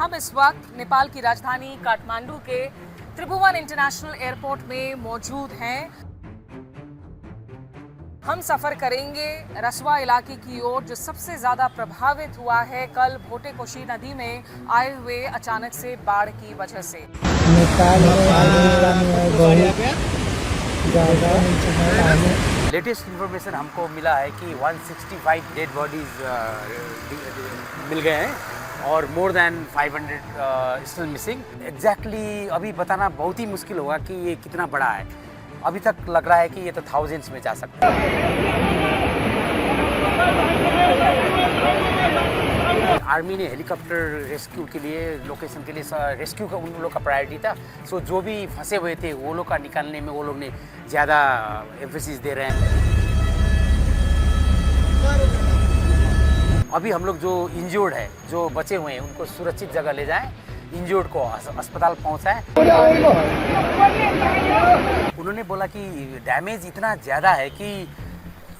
हम इस वक्त नेपाल की राजधानी काठमांडू के त्रिभुवन इंटरनेशनल एयरपोर्ट में मौजूद हैं। हम सफर करेंगे रसवा इलाके की ओर जो सबसे ज्यादा प्रभावित हुआ है कल भोटे-कोशी नदी में आए हुए अचानक से बाढ़ की वजह से। लेटेस्ट इन्फॉर्मेशन हमको मिला है कि 165 डेड बॉडीज मिल गए हैं और more than 500 still missing. Exactly अभी बताना बहुत ही मुश्किल होगा कि ये कितना बड़ा है। अभी तक लग रहा है कि ये तो थाउजेंड्स में जा सकता है। आर्मी ने हेलीकॉप्टर रेस्क्यू के लिए लोकेशन के लिए रेस्क्यू का उन लोगों का प्रायोरिटी था। सो जो भी फंसे हुए थे वो लोग का निकालने में वो लोग ने ज़्यादा एम्फेसिस दे रहे हैं। अभी हम लोग जो इंजर्ड है, जो बचे हुए हैं, उनको सुरक्षित जगह ले जाएं, इंजर्ड को अस्पताल पहुंचाएं। उन्होंने बोला कि डैमेज इतना ज़्यादा है कि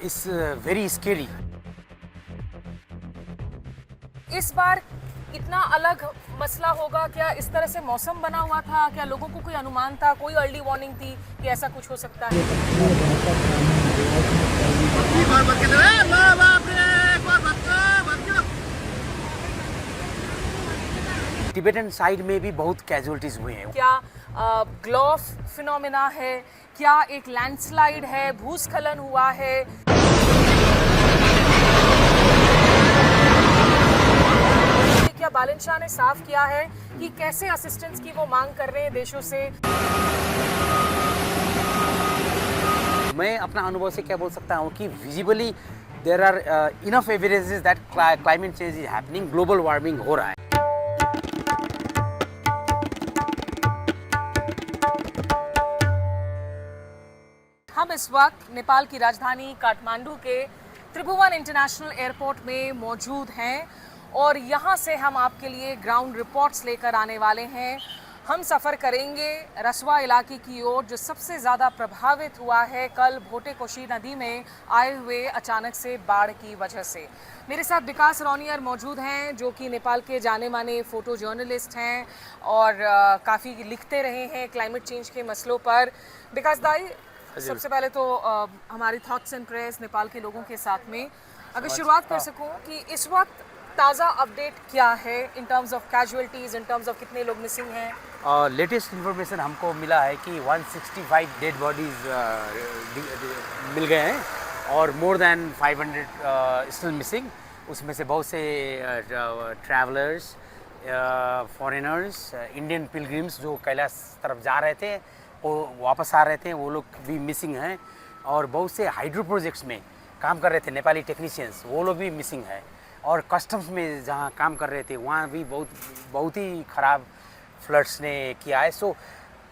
इट्स वेरी स्केरी। इस बार इतना अलग मसला होगा क्या? इस तरह से मौसम बना हुआ था क्या? लोगों को कोई अनुमान था, कोई अर्ली वार्निंग थी कि ऐसा कुछ हो सकता है? टिबेटन साइड में भी बहुत कैजुअलिटीज हुए हैं। क्या ग्लोफ फिनोमेना है? क्या एक लैंडस्लाइड है? भूस्खलन हुआ है? क्या बालन शाह ने साफ किया है कि कैसे असिस्टेंस की वो मांग कर रहे हैं देशों से? मैं अपना अनुभव से क्या बोल सकता हूँ कि visibly there are enough evidences that climate change is happening, global warming हो रहा है। हम इस वक्त नेपाल की राजधानी काठमांडू के त्रिभुवन इंटरनेशनल एयरपोर्ट में मौजूद हैं और यहाँ से हम आपके लिए ग्राउंड रिपोर्ट्स लेकर आने वाले हैं। हम सफ़र करेंगे रसवा इलाके की ओर जो सबसे ज़्यादा प्रभावित हुआ है कल भोटे-कोशी नदी में आए हुए अचानक से बाढ़ की वजह से। मेरे साथ विकास रौनियर मौजूद हैं जो कि नेपाल के जाने माने फ़ोटो जर्नलिस्ट हैं और काफ़ी लिखते रहे हैं क्लाइमेट चेंज के मसलों पर। विकास दाई, सबसे पहले तो हमारी थॉट्स एंड प्रेयर्स नेपाल के लोगों के साथ में। अगर शुरुआत कर सकूं कि इस वक्त ताज़ा अपडेट क्या है in terms of casualties, in terms of कितने लोग मिसिंग हैं? लेटेस्ट इन्फॉर्मेशन हमको मिला है कि 165 डेड बॉडीज मिल गए हैं और मोर देन 500 स्टिल मिसिंग। उसमें से बहुत से ट्रैवलर्स, फॉरेनर्स, इंडियन पिलग्रिम्स जो कैलाश तरफ जा रहे थे वो वापस आ रहे थे, वो लोग भी मिसिंग हैं। और बहुत से हाइड्रो प्रोजेक्ट्स में काम कर रहे थे नेपाली टेक्नीशियंस, वो लोग भी मिसिंग है। और कस्टम्स में जहाँ काम कर रहे थे वहाँ भी बहुत ही ख़राब फ्लड्स ने किया है। सो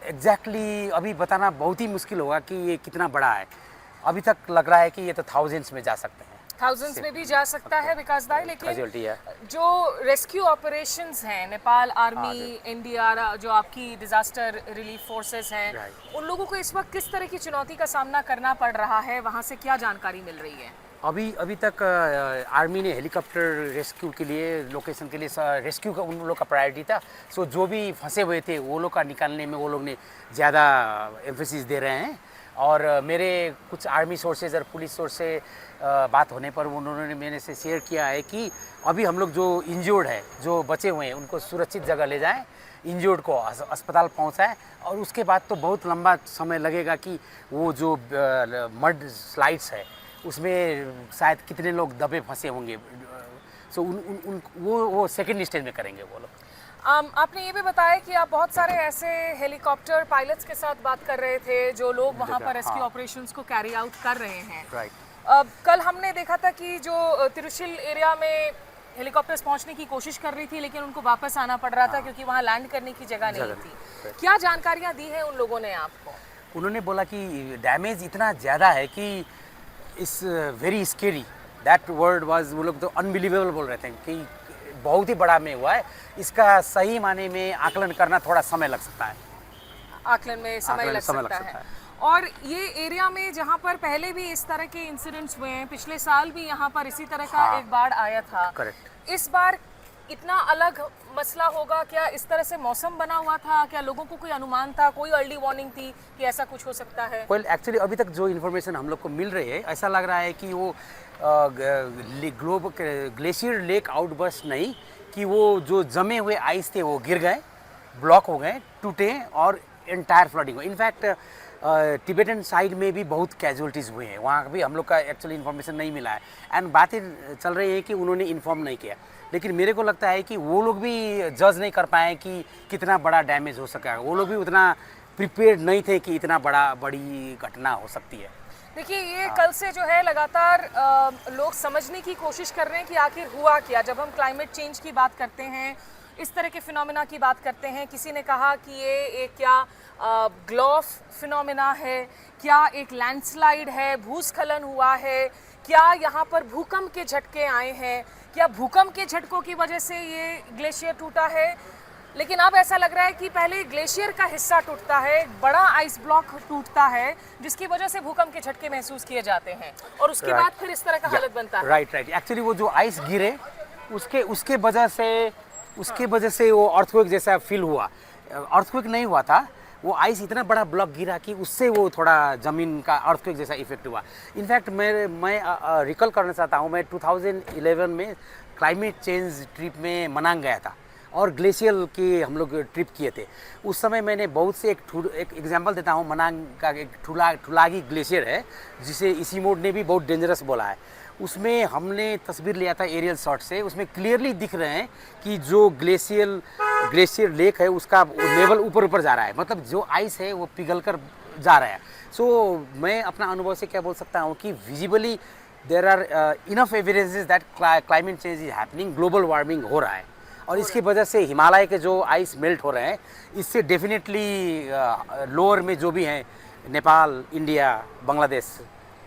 एग्जैक्टली अभी बताना बहुत ही मुश्किल होगा कि ये कितना बड़ा है। अभी तक लग रहा है कि ये तो थाउजेंड्स में जा सकते हैं, थाउजेंड्स में भी जा सकता है विकास दाई। लेकिन है। जो रेस्क्यू ऑपरेशंस हैं, नेपाल आर्मी, एनडीआर, जो आपकी डिजास्टर रिलीफ फोर्सेस हैं, उन लोगों को इस वक्त किस तरह की चुनौती का सामना करना पड़ रहा है? वहाँ से क्या जानकारी मिल रही है? अभी तक आर्मी ने हेलीकॉप्टर रेस्क्यू के लिए लोकेशन के लिए रेस्क्यू का उन लोग का प्रायोरिटी था। सो जो भी फंसे हुए थे वो लोग का निकालने में वो लोग ने ज़्यादा एम्फेसिस दे रहे हैं। और मेरे कुछ आर्मी सोर्सेज और पुलिस सोर्स से बात होने पर उन्होंने मेरे से शेयर किया है कि अभी हम लोग जो इंजर्ड है, जो बचे हुए हैं, उनको सुरक्षित जगह ले जाएं, इंजर्ड को अस्पताल पहुंचाएं। और उसके बाद तो बहुत लंबा समय लगेगा कि वो जो मड स्लाइड्स है उसमें शायद कितने लोग दबे फंसे होंगे। सो वो सेकेंड स्टेज में करेंगे वो लोग। आपने ये भी बताया कि आप बहुत सारे ऐसे हेलीकॉप्टर पायलट्स के साथ बात कर रहे थे जो लोग वहाँ पर रेस्क्यू ऑपरेशंस को कैरी आउट कर रहे हैं। राइट। कल हमने देखा था कि जो तिरुशिल एरिया में हेलीकॉप्टर्स पहुंचने की कोशिश कर रही थी लेकिन उनको वापस आना पड़ रहा था क्योंकि वहाँ लैंड करने की जगह नहीं थी। क्या जानकारियाँ दी हैं उन लोगों ने आपको? उन्होंने बोला कि डैमेज इतना ज़्यादा है कि it's very scary. That word was, वो लोग तो अनबिलीवेबल बोल रहे थे कि बहुत ही बड़ा में हुआ है। इसका सही माने में आकलन करना थोड़ा समय लग सकता है। आकलन में समय लग सकता है। और ये एरिया में जहाँ पर पहले भी इस तरह के इंसिडेंट्स हुए हैं, पिछले साल भी यहाँ पर इसी तरह का एक बाढ़ आया था। करेक्ट। इस बार इतना अलग मसला होगा? क्या इस तरह से मौसम बना हुआ था? क्या लोगों को कोई अनुमान था, कोई अर्ली वार्निंग थी कि ऐसा कुछ हो सकता है? वेल एक्चुअली अभी तक जो इन्फॉर्मेशन हम लोग को मिल रही है, ऐसा लग रहा है कि वो ग्लेशियर लेक आउटबर्स्ट नहीं, कि वो जो जमे हुए आइस थे वो गिर गए, ब्लॉक हो गए, टूटे और एंटायर फ्लडिंग हो। इनफैक्ट तिब्बतन साइड में भी बहुत कैजुअलिटीज़ हुए हैं, वहाँ भी हम लोग का एक्चुअली इन्फॉर्मेशन नहीं मिला है। एंड बातें चल रही है कि उन्होंने इन्फॉर्म नहीं किया, लेकिन मेरे को लगता है कि वो लोग भी जज नहीं कर पाए कि कितना बड़ा डैमेज हो सका। वो लोग भी उतना प्रिपेयर्ड नहीं थे कि इतना बड़ी घटना हो सकती है। देखिए, ये कल से जो है लगातार लोग समझने की कोशिश कर रहे हैं कि आखिर हुआ क्या। जब हम क्लाइमेट चेंज की बात करते हैं, इस तरह के फिनोमेना की बात करते हैं, किसी ने कहा कि ये एक क्या ग्लोफ फिनोमेना है, क्या एक लैंडस्लाइड है, भूस्खलन हुआ है, क्या यहाँ पर भूकंप के झटके आए हैं, क्या भूकंप के झटकों की वजह से ये ग्लेशियर टूटा है। लेकिन अब ऐसा लग रहा है कि पहले ग्लेशियर का हिस्सा टूटता है, एक बड़ा आइस ब्लॉक टूटता है, जिसकी वजह से भूकंप के झटके महसूस किए जाते हैं, और उसके बाद फिर इस तरह का हालत बनता है। राइट। एक्चुअली वो जो आइस गिरे उसके वजह से वो अर्थक्वेक जैसा फील हुआ। अर्थक्वेक नहीं हुआ था, वो आइस इतना बड़ा ब्लॉक गिरा कि उससे वो थोड़ा ज़मीन का अर्थक्वेक जैसा इफेक्ट हुआ। इनफैक्ट मैं रिकॉल करना चाहता हूँ, मैं 2011 में क्लाइमेट चेंज ट्रिप में मनांग गया था और ग्लेशियर की हम लोग ट्रिप किए थे। उस समय मैंने बहुत से एक एग्जांपल देता हूँ, मनांग का एक ठुलागी ग्लेशियर है जिसे इसी मोड ने भी बहुत डेंजरस बोला है। उसमें हमने तस्वीर लिया था एरियल शॉट से, उसमें क्लियरली दिख रहे हैं कि जो ग्लेशियर लेक है उसका लेवल ऊपर जा रहा है, मतलब जो आइस है वो पिघल कर जा रहा है। सो मैं अपना अनुभव से क्या बोल सकता हूँ कि visibly there are enough evidences that climate change is happening, global warming हो रहा है, और इसकी वजह से हिमालय के जो आइस मेल्ट हो रहे हैं, इससे डेफिनेटली लोअर में जो भी हैं, नेपाल, इंडिया, बांग्लादेश,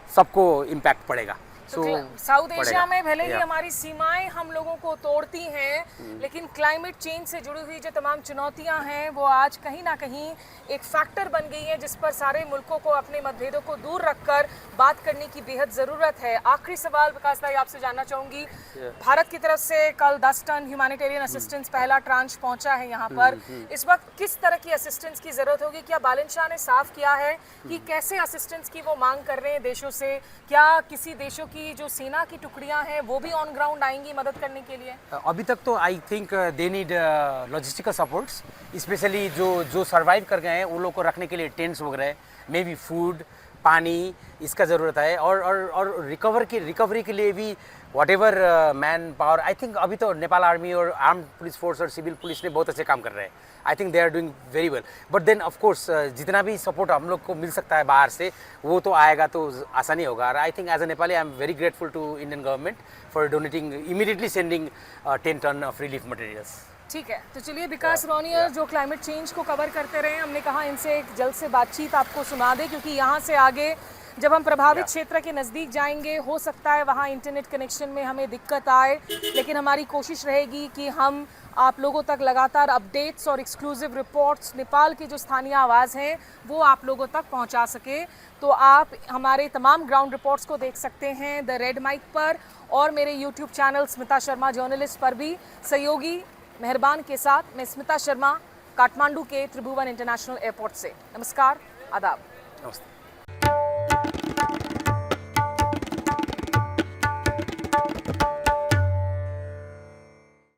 सबको इम्पैक्ट पड़ेगा। तो साउथ एशिया में भले ही हमारी सीमाएं हम लोगों को तोड़ती हैं, लेकिन क्लाइमेट चेंज से जुड़ी हुई जो तमाम चुनौतियां हैं वो आज कहीं ना कहीं एक फैक्टर बन गई है, जिस पर सारे मुल्कों को अपने मतभेदों को दूर रखकर बात करने की बेहद ज़रूरत है। आखिरी सवाल विकास भाई आपसे जानना चाहूँगी, भारत की तरफ से कल 10 टन ह्यूमैनिटेरियन असिस्टेंस पहला ट्रांच पहुँचा है यहाँ पर। इस वक्त किस तरह की असिस्टेंस की ज़रूरत होगी? क्या बालन शाह ने साफ किया है कि कैसे असिस्टेंस की वो मांग कर रहे हैं देशों से? क्या किसी देशों की जो सेना की टुकड़ियां हैं वो भी ऑन ग्राउंड आएंगी मदद करने के लिए? अभी तक तो आई think they need logistical supports, specially जो सर्वाइव कर गए हैं उन लोग को रखने के लिए टेंट्स वगैरह, मे बी फूड, पानी, इसका ज़रूरत है। और रिकवरी के लिए भी whatever manpower, I think अभी तो नेपाल आर्मी और आर्म्ड पुलिस फोर्स और सिविल पुलिस ने बहुत अच्छे काम कर रहे हैं। I think they are doing very well, but then of course जितना भी सपोर्ट हम लोग को मिल सकता है बाहर से वो तो आएगा तो आसानी होगा। I think as a Nepali I am very grateful to Indian government for donating, immediately sending 10 ton of relief materials. ठीक है, तो चलिए विकास रॉनियर जो क्लाइमेट चेंज को कवर करते रहे, हमने कहा इनसे एक जल्द से बातचीत आपको सुना दे, क्योंकि यहाँ से आगे जब हम प्रभावित क्षेत्र के नज़दीक जाएंगे हो सकता है वहाँ इंटरनेट कनेक्शन में हमें दिक्कत आए, लेकिन हमारी कोशिश रहेगी कि हम आप लोगों तक लगातार अपडेट्स और एक्सक्लूसिव रिपोर्ट्स, नेपाल की जो स्थानीय आवाज़ हैं वो आप लोगों तक पहुंचा सके। तो आप हमारे तमाम ग्राउंड रिपोर्ट्स को देख सकते हैं द रेड माइक पर, और मेरे YouTube channel Smita Sharma journalist पर भी। सहयोगी मेहरबान के साथ मैं स्मिता शर्मा, काठमांडू के त्रिभुवन इंटरनेशनल एयरपोर्ट से। नमस्कार, आदाब। नमस्ते।